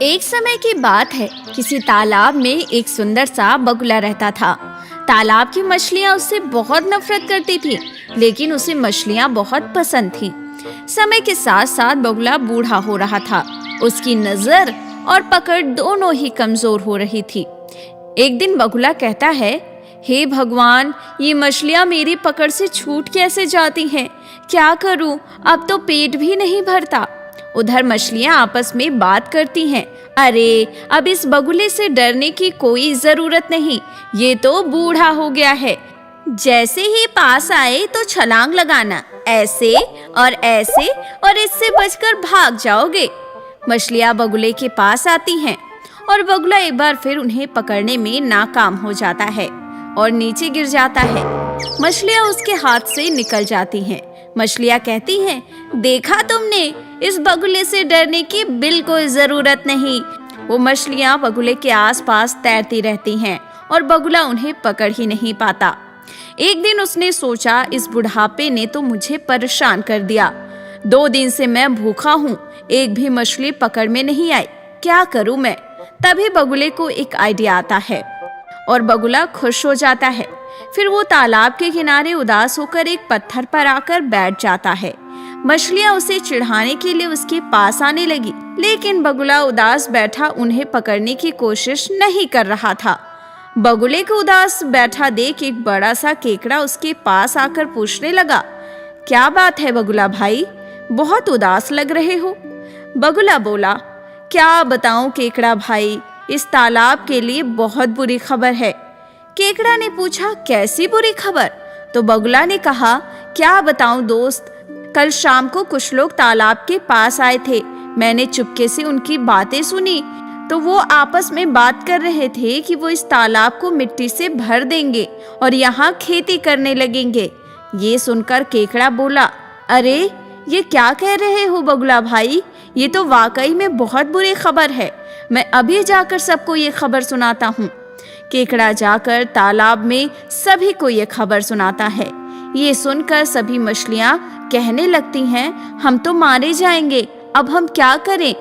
एक समय की बात है। किसी तालाब में एक सुंदर सा बगुला रहता था। तालाब की मछलियां उससे बहुत नफरत करती थी, लेकिन उसे मछलियां बहुत पसंद थीं। समय के साथ साथ बगुला बूढ़ा हो रहा था। उसकी नजर और पकड़ दोनों ही कमजोर हो रही थी। एक दिन बगुला कहता है, हे भगवान, ये मछलियां मेरी पकड़ से छूट कैसे जाती हैं? क्या करूं? अब तो पेट भी नहीं भरता। उधर मछलियां आपस में बात करती हैं, अरे अब इस बगुले से डरने की कोई जरूरत नहीं, ये तो बूढ़ा हो गया है। जैसे ही पास आए तो छलांग लगाना, ऐसे और ऐसे, और इससे बचकर भाग जाओगे। मछलियां बगुले के पास आती हैं और बगुला एक बार फिर उन्हें पकड़ने में नाकाम हो जाता है और नीचे गिर जाता है। मछलियां उसके हाथ से निकल जाती हैं। मछलियां कहती हैं, देखा तुमने, इस बगुले से डरने की बिल्कुल जरूरत नहीं। वो मछलियां बगुले के आसपास तैरती रहती हैं और बगुला उन्हें पकड़ ही नहीं पाता। एक दिन उसने सोचा, इस बुढ़ापे ने तो मुझे परेशान कर दिया। 2 दिन से मैं भूखा हूँ, एक भी मछली पकड़ में नहीं आई, क्या करूँ मैं? तभी बगुले को एक आइडिया आता है और बगुला खुश हो जाता है। फिर वो तालाब के किनारे उदास होकर एक पत्थर पर आकर बैठ जाता है। मछलियां उसे चिढ़ाने के लिए उसके पास आने लगी, लेकिन बगुला उदास बैठा उन्हें पकड़ने की कोशिश नहीं कर रहा था। बगुले को उदास बैठा देख एक बड़ा सा केकड़ा उसके पास आकर पूछने लगा, क्या बात है बगुला भाई, बहुत उदास लग रहे हो? बगुला बोला, क्या बताऊं केकड़ा भाई, इस तालाब के लिए बहुत बुरी खबर है। केकड़ा ने पूछा, कैसी बुरी खबर? तो बगुला ने कहा, क्या बताऊं दोस्त, कल शाम को कुछ लोग तालाब के पास आए थे। मैंने चुपके से उनकी बातें सुनी तो वो आपस में बात कर रहे थे कि वो इस तालाब को मिट्टी से भर देंगे और यहाँ खेती करने लगेंगे। ये सुनकर केकड़ा बोला, अरे ये क्या कह रहे हो बगुला भाई, ये तो वाकई में बहुत बुरी खबर है। मैं अभी जाकर सबको ये खबर सुनाता हूँ। केकड़ा जाकर तालाब में सभी को ये खबर सुनाता है। ये सुनकर सभी मछलियां कहने लगती हैं, हम तो मारे जाएंगे, अब हम क्या करें?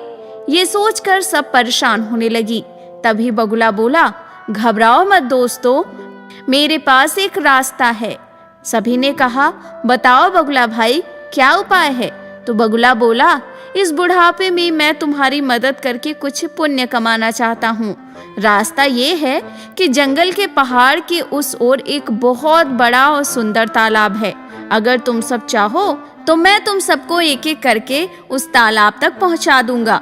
ये सोचकर सब परेशान होने लगी। तभी बगुला बोला, घबराओ मत दोस्तों, मेरे पास एक रास्ता है। सभी ने कहा, बताओ बगुला भाई, क्या उपाय है? तो बगुला बोला, इस बुढ़ापे में मैं तुम्हारी मदद करके कुछ पुण्य कमाना चाहता हूँ। रास्ता ये है कि जंगल के पहाड़ के उस ओर एक बहुत बड़ा और सुंदर तालाब है। अगर तुम सब चाहो तो मैं तुम सबको एक एक करके उस तालाब तक पहुँचा दूंगा।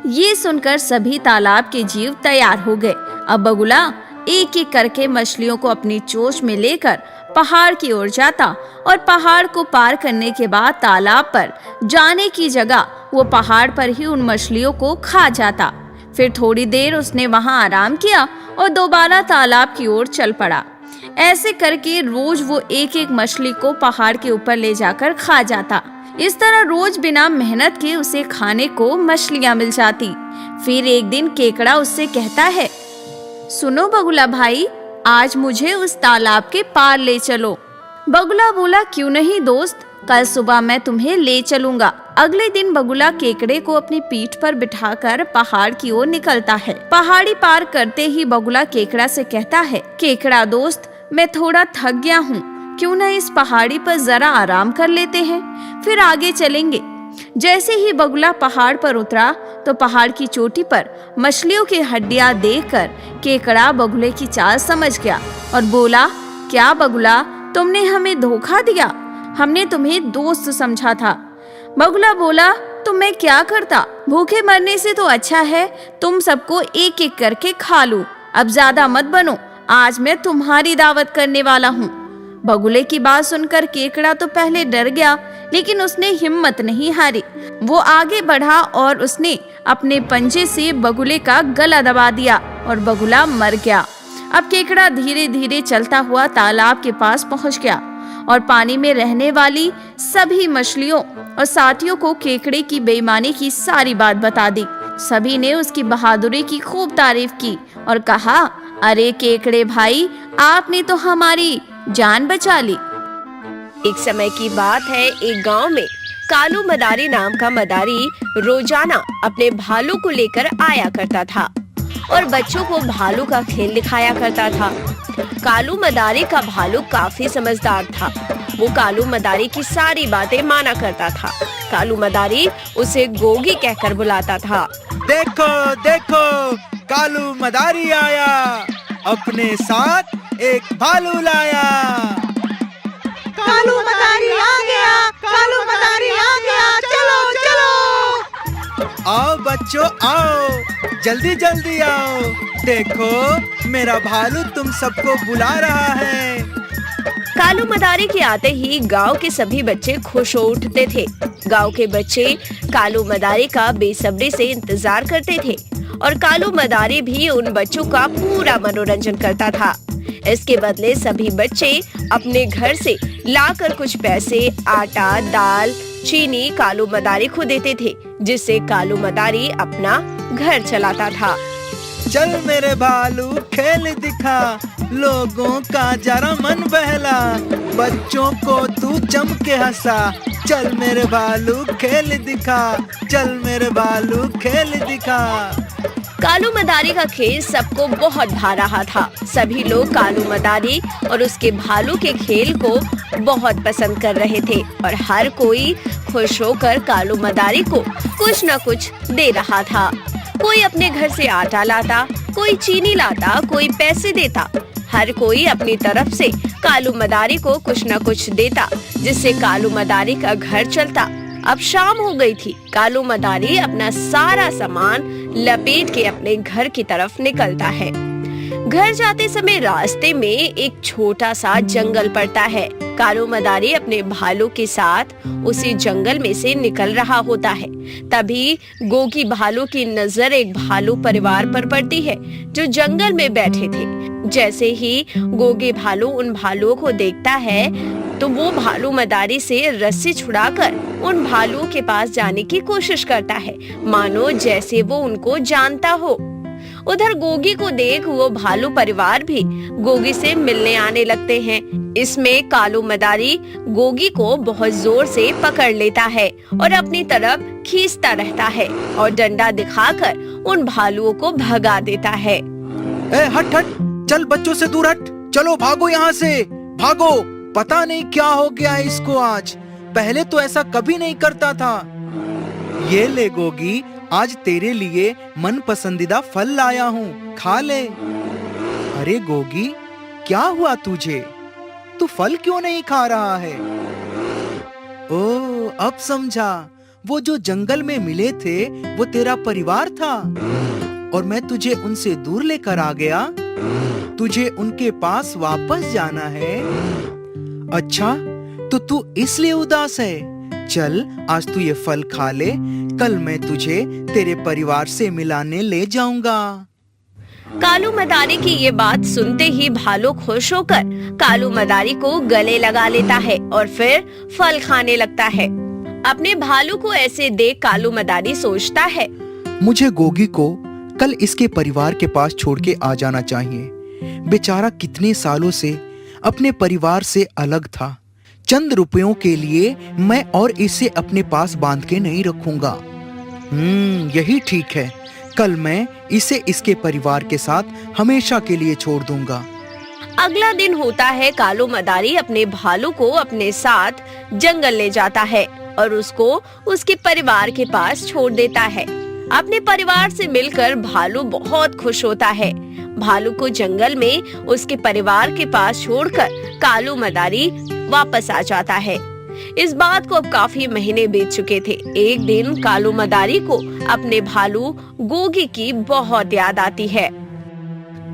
ये सुनकर सभी तालाब के जीव तैयार हो गए। अब बगुला एक एक करके मछलियों को अपनी चोंच में लेकर पहाड़ की ओर जाता और पहाड़ को पार करने के बाद तालाब पर जाने की जगह वो पहाड़ पर ही उन मछलियों को खा जाता। फिर थोड़ी देर उसने वहां आराम किया और दोबारा तालाब की ओर चल पड़ा। ऐसे करके रोज वो एक एक मछली को पहाड़ के ऊपर ले जाकर खा जाता। इस तरह रोज बिना मेहनत के उसे खाने को मछलियां मिल जाती। फिर एक दिन केकड़ा उससे कहता है, सुनो बगुला भाई, आज मुझे उस तालाब के पार ले चलो। बगुला बोला, क्यों नहीं दोस्त, कल सुबह मैं तुम्हें ले चलूंगा। अगले दिन बगुला केकड़े को अपनी पीठ पर बिठाकर पहाड़ की ओर निकलता है। पहाड़ी पार करते ही बगुला केकड़ा से कहता है, केकड़ा दोस्त, मैं थोड़ा थक गया हूँ, क्यों न इस पहाड़ी पर जरा आराम कर लेते हैं, फिर आगे चलेंगे। जैसे ही बगुला पहाड़ पर उतरा तो पहाड़ की चोटी पर मछलियों की हड्डियां देखकर केकड़ा बगुले की चाल समझ गया और बोला, क्या बगुला, तुमने हमें धोखा दिया, हमने तुम्हें दोस्त समझा था। बगुला बोला, तो मैं क्या करता, भूखे मरने से तो अच्छा है तुम सबको एक एक करके खा लूं। अब ज्यादा मत बनो, आज मैं तुम्हारी दावत करने वाला हूँ। बगुले की बात सुनकर केकड़ा तो पहले डर गया, लेकिन उसने हिम्मत नहीं हारी। वो आगे बढ़ा और उसने अपने पंजे से बगुले का गला दबा दिया और बगुला मर गया। अब केकड़ा धीरे धीरे चलता हुआ तालाब के पास पहुंच गया और पानी में रहने वाली सभी मछलियों और साथियों को केकड़े की बेईमानी की सारी बात बता दी। सभी ने उसकी बहादुरी की खूब तारीफ की और कहा, अरे केकड़े भाई, आपने तो हमारी जान बचा ली। एक समय की बात है, एक गांव में कालू मदारी नाम का मदारी रोजाना अपने भालू को लेकर आया करता था और बच्चों को भालू का खेल दिखाया करता था। कालू मदारी का भालू काफी समझदार था। वो कालू मदारी की सारी बातें माना करता था। कालू मदारी उसे गोगी कहकर बुलाता था। देखो देखो, कालू मदारी आया, अपने साथ एक भालू लाया। कालू मदारी आ गया, कालू मदारी आ गया, चलो चलो। आओ बच्चों आओ, जल्दी जल्दी आओ, देखो मेरा भालू तुम सबको बुला रहा है। कालू मदारी के आते ही गांव के सभी बच्चे खुश हो उठते थे। गांव के बच्चे कालू मदारी का बेसब्री से इंतजार करते थे और कालू मदारी भी उन बच्चों का पूरा मनोरंजन करता था। इसके बदले सभी बच्चे अपने घर से लाकर कुछ पैसे, आटा, दाल, चीनी कालू मदारी को देते थे, जिससे कालू मदारी अपना घर चलाता था। चल मेरे भालू खेल दिखा, लोगों का जरा मन बहला, बच्चों को तू जम के हंसा। चल मेरे भालू खेल दिखा, चल मेरे भालू खेल दिखा। कालू मदारी का खेल सबको बहुत भा रहा था। सभी लोग कालू मदारी और उसके भालू के खेल को बहुत पसंद कर रहे थे और हर कोई खुश होकर कालू मदारी को कुछ न कुछ दे रहा था। कोई अपने घर से आटा लाता, कोई चीनी लाता, कोई पैसे देता। हर कोई अपनी तरफ से कालू मदारी को कुछ न कुछ देता, जिससे कालू मदारी का घर चलता। अब शाम हो गई थी। कालू मदारी अपना सारा सामान लपेट के अपने घर की तरफ निकलता है। घर जाते समय रास्ते में एक छोटा सा जंगल पड़ता है। कालू मदारी अपने भालू के साथ उसी जंगल में से निकल रहा होता है। तभी गोगी भालू की नजर एक भालू परिवार पर पड़ती है जो जंगल में बैठे थे। जैसे ही गोगी भालू उन भालुओं को देखता है तो वो भालू मदारी से रस्सी छुड़ाकर उन भालुओं के पास जाने की कोशिश करता है, मानो जैसे वो उनको जानता हो। उधर गोगी को देख वो भालू परिवार भी गोगी से मिलने आने लगते हैं। इसमें कालू मदारी गोगी को बहुत जोर से पकड़ लेता है और अपनी तरफ खींचता रहता है और डंडा दिखाकर उन भालुओं को भगा देता है। हट हट, चल बच्चों से दूर हट, चलो भागो यहाँ से, भागो। पता नहीं क्या हो गया है इसको आज, पहले तो ऐसा कभी नहीं करता था। ये ले गोगी, आज तेरे लिए मन पसंदीदा फल लाया हूँ, खा ले। अरे गोगी, क्या हुआ तुझे? तू फल क्यों नहीं खा रहा है? ओह, अब समझा, वो जो जंगल में मिले थे वो तेरा परिवार था और मैं तुझे उनसे दूर लेकर आ गया। तुझे उनके पास वापस जाना है। अच्छा, तो तू इसलिए उदास है? चल, आज तू ये फल खा ले, कल मैं तुझे तेरे परिवार से मिलाने ले जाऊंगा। कालू मदारी की ये बात सुनते ही भालू खुश होकर कालू मदारी को गले लगा लेता है और फिर फल खाने लगता है। अपने भालू को ऐसे देख कालू मदारी सोचता है, मुझे गोगी को कल इसके परिवार के पास छोड़ के आ जाना चाहिए। बेचारा कितने सालों से अपने परिवार से अलग था। चंद रुपयों के लिए मैं और इसे अपने पास बांध के नहीं रखूंगा। यही ठीक है, कल मैं इसे इसके परिवार के साथ हमेशा के लिए छोड़ दूंगा। अगला दिन होता है। कालू मदारी अपने भालू को अपने साथ जंगल ले जाता है और उसको उसके परिवार के पास छोड़ देता है। अपने परिवार से मिलकर भालू बहुत खुश होता है। भालू को जंगल में उसके परिवार के पास छोड़कर कालू मदारी वापस आ जाता है। इस बात को अब काफी महीने बीत चुके थे। एक दिन कालू मदारी को अपने भालू गोगी की बहुत याद आती है।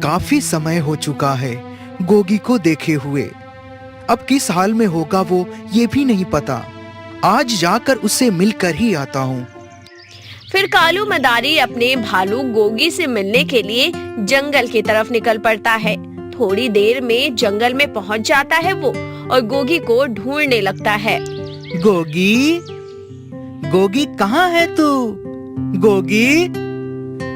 काफी समय हो चुका है गोगी को देखे हुए। अब किस हाल में होगा वो ये भी नहीं पता। आज जाकर उससे मिलकर ही आता हूँ। फिर कालू मदारी अपने भालू गोगी से मिलने के लिए जंगल की तरफ निकल पड़ता है। थोड़ी देर में जंगल में पहुंच जाता है वो और गोगी को ढूंढने लगता है। गोगी, गोगी कहाँ है तू? गोगी।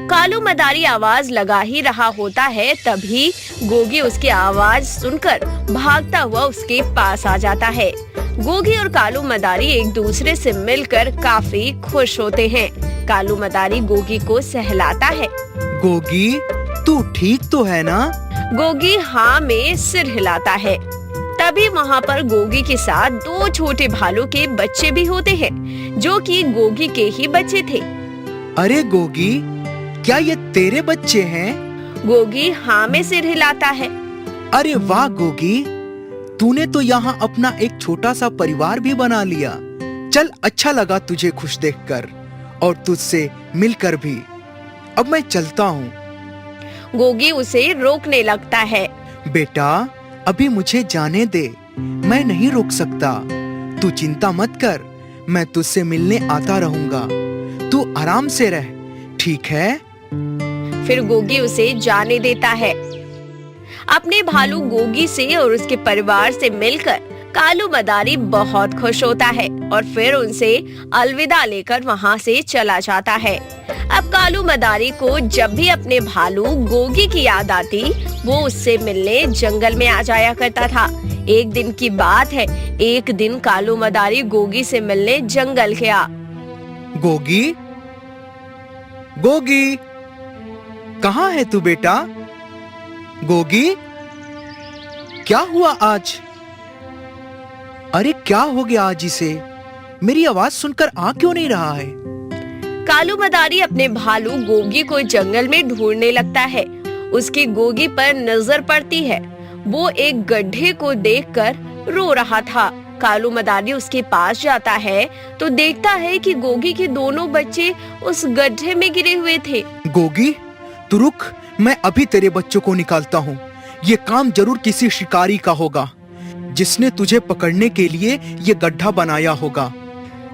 कालू मदारी आवाज लगा ही रहा होता है, तभी गोगी उसकी आवाज सुनकर भागता हुआ उसके पास आ जाता है। गोगी और कालू मदारी एक दूसरे से मिलकर काफी खुश होते हैं। कालू मदारी गोगी को सहलाता है। गोगी, तू ठीक तो है ना? गोगी हाँ में सिर हिलाता है। तभी वहाँ पर गोगी के साथ दो छोटे भालू के बच्चे भी होते हैं, जो कि गोगी के ही बच्चे थे। अरे गोगी, क्या ये तेरे बच्चे हैं? गोगी हाँ में सिर हिलाता है। अरे वाह गोगी, तूने तो यहाँ अपना एक छोटा सा परिवार भी बना लिया। चल, अच्छा लगा तुझे खुश देखकर और तुझसे मिलकर भी। अब मैं चलता हूँ। गोगी उसे रोकने लगता है। बेटा, अभी मुझे जाने दे, मैं नहीं रोक सकता। तू चिंता मत कर, मैं तुझसे मिलने आता रहूंगा। तू आराम से रह, ठीक है? फिर गोगी उसे जाने देता है। अपने भालू गोगी से और उसके परिवार से मिलकर कालू मदारी बहुत खुश होता है और फिर उनसे अलविदा लेकर वहाँ से चला जाता है। अब कालू मदारी को जब भी अपने भालू गोगी की याद आती, वो उससे मिलने जंगल में आ जाया करता था। एक दिन की बात है, एक दिन कालू मदारी गोगी से मिलने जंगल गया। गोगी, गोगी, कहाँ है तू बेटा? गोगी, क्या हुआ आज? अरे क्या हो गया आज इसे? मेरी आवाज सुनकर आ क्यों नहीं रहा है? कालू मदारी अपने भालू गोगी को जंगल में ढूंढने लगता है। उसकी गोगी पर नजर पड़ती है। वो एक गड्ढे को देखकर रो रहा था। कालू मदारी उसके पास जाता है तो देखता है कि गोगी के दोनों बच्चे उस गड्ढे में गिरे हुए थे। गोगी, तू रुक, मैं अभी तेरे बच्चों को निकालता हूँ। ये काम जरूर किसी शिकारी का होगा, जिसने तुझे पकड़ने के लिए ये गड्ढा बनाया होगा।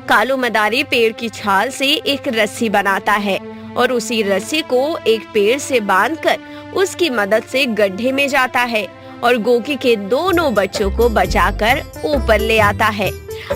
कालू मदारी पेड़ की छाल से एक रस्सी बनाता है और उसी रस्सी को एक पेड़ से बांधकर उसकी मदद से गड्ढे में जाता है और गोगी के दोनों बच्चों को बचाकर ऊपर ले आता है।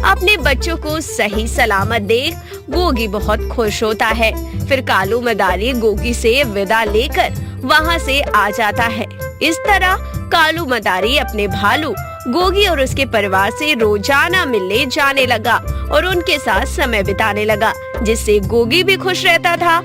अपने बच्चों को सही सलामत देख गोगी बहुत खुश होता है। फिर कालू मदारी गोगी से विदा लेकर वहाँ से आ जाता है। इस तरह कालू मदारी अपने भालू गोगी और उसके परिवार से रोजाना मिलने जाने लगा और उनके साथ समय बिताने लगा, जिससे गोगी भी खुश रहता था